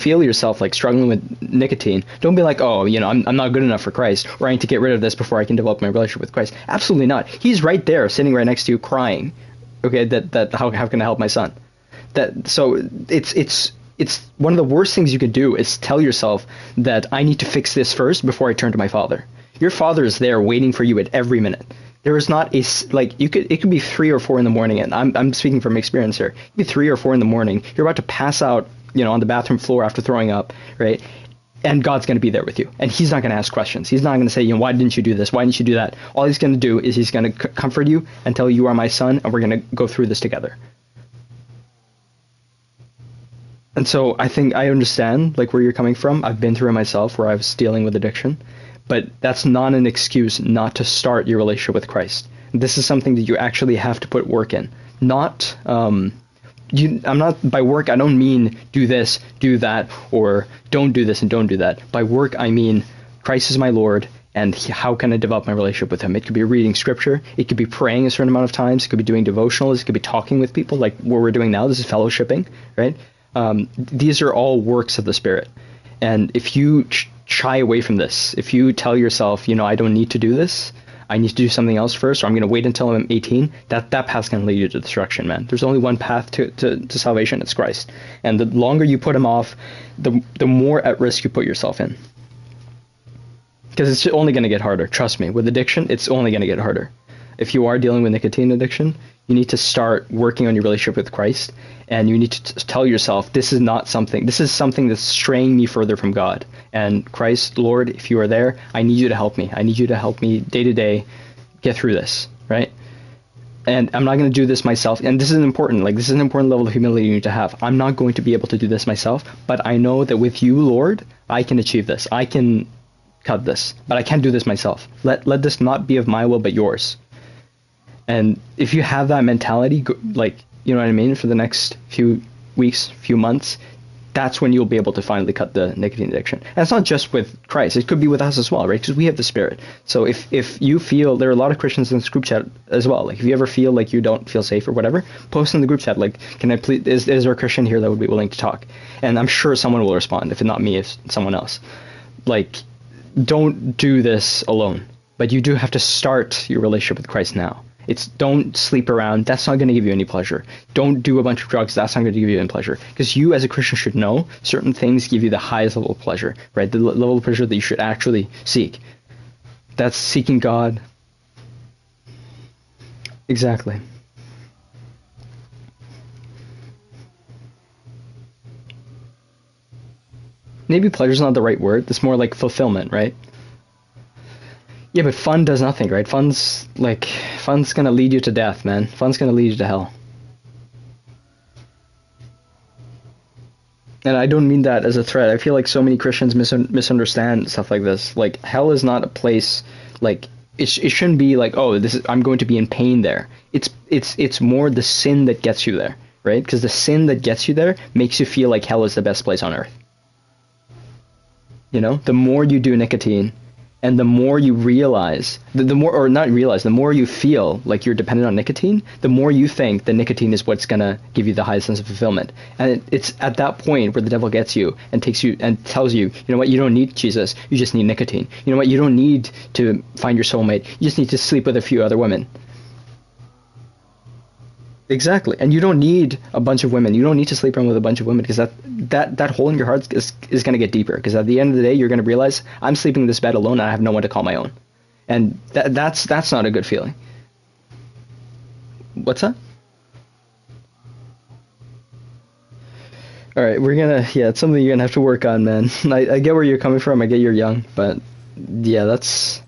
feel yourself like struggling with nicotine, don't be like, oh, I'm not good enough for Christ, or I need to get rid of this before I can develop my relationship with Christ. Absolutely not. He's right there, sitting right next to you, crying. Okay, that how can I help my son? It's one of the worst things you could do is tell yourself that I need to fix this first before I turn to my father. Your father is there waiting for you at every minute. There is not it could be 3 or 4 in the morning, and I'm speaking from experience here. It could be 3 or 4 in the morning. You're about to pass out, on the bathroom floor after throwing up, right? And God's going to be there with you, and He's not going to ask questions. He's not going to say, why didn't you do this? Why didn't you do that? All He's going to do is He's going to comfort you and tell you are my son, and we're going to go through this together. And so I think I understand like where you're coming from. I've been through it myself where I was dealing with addiction, but that's not an excuse not to start your relationship with Christ. This is something that you actually have to put work in. Not I'm not by work. I don't mean do this, do that, or don't do this and don't do that. By work, I mean Christ is my Lord, and how can I develop my relationship with Him? It could be reading Scripture. It could be praying a certain amount of times. It could be doing devotionals. It could be talking with people, like what we're doing now. This is fellowshipping, right? These are all works of the Spirit. And if you shy away from this, if you tell yourself, I don't need to do this, I need to do something else first, or I'm going to wait until I'm 18, that path's going to lead you to destruction, man. There's only one path to salvation. It's Christ. And the longer you put Him off, the more at risk you put yourself in. Because it's only going to get harder. Trust me. With addiction, it's only going to get harder. If you are dealing with nicotine addiction, you need to start working on your relationship with Christ, and you need to tell yourself, this is something that's straying me further from God. And Christ, Lord, if you are there, I need you to help me. I need you to help me day to day get through this, right? And I'm not going to do this myself. And this is important. This is an important level of humility you need to have. I'm not going to be able to do this myself, but I know that with you, Lord, I can achieve this. I can cut this, but I can't do this myself. Let this not be of my will, but yours. And if you have that mentality, you know what I mean, for the next few weeks, few months, that's when you'll be able to finally cut the nicotine addiction. And it's not just with Christ. It could be with us as well, right? Because we have the Spirit. So if you feel, there are a lot of Christians in this group chat as well. If you ever feel like you don't feel safe or whatever, post in the group chat, can I please, is there a Christian here that would be willing to talk? And I'm sure someone will respond. If not me, if someone else. Don't do this alone. But you do have to start your relationship with Christ now. Don't sleep around. That's not going to give you any pleasure. Don't do a bunch of drugs. That's not going to give you any pleasure. Because you as a Christian should know certain things give you the highest level of pleasure, right? The level of pleasure that you should actually seek. That's seeking God. Exactly. Maybe pleasure is not the right word. It's more like fulfillment, right? Yeah, but fun does nothing, right? Fun's gonna lead you to death, man. Fun's gonna lead you to hell. And I don't mean that as a threat. I feel like so many Christians misunderstand stuff like this. Hell is not a place, it shouldn't be I'm going to be in pain there. It's more the sin that gets you there, right? Because the sin that gets you there makes you feel like hell is the best place on earth. The more you do nicotine, and the more you realize, the more you feel like you're dependent on nicotine, the more you think that nicotine is what's going to give you the highest sense of fulfillment. And it's at that point where the devil gets you and takes you and tells you, you don't need Jesus, you just need nicotine. You don't need to find your soulmate, you just need to sleep with a few other women. Exactly. And you don't need a bunch of women. You don't need to sleep around with a bunch of women, because that hole in your heart is going to get deeper. Because at the end of the day, you're going to realize I'm sleeping in this bed alone and I have no one to call my own. And that's not a good feeling. What's that? All right, it's something you're going to have to work on, man. I get where you're coming from. I get you're young, but yeah, that's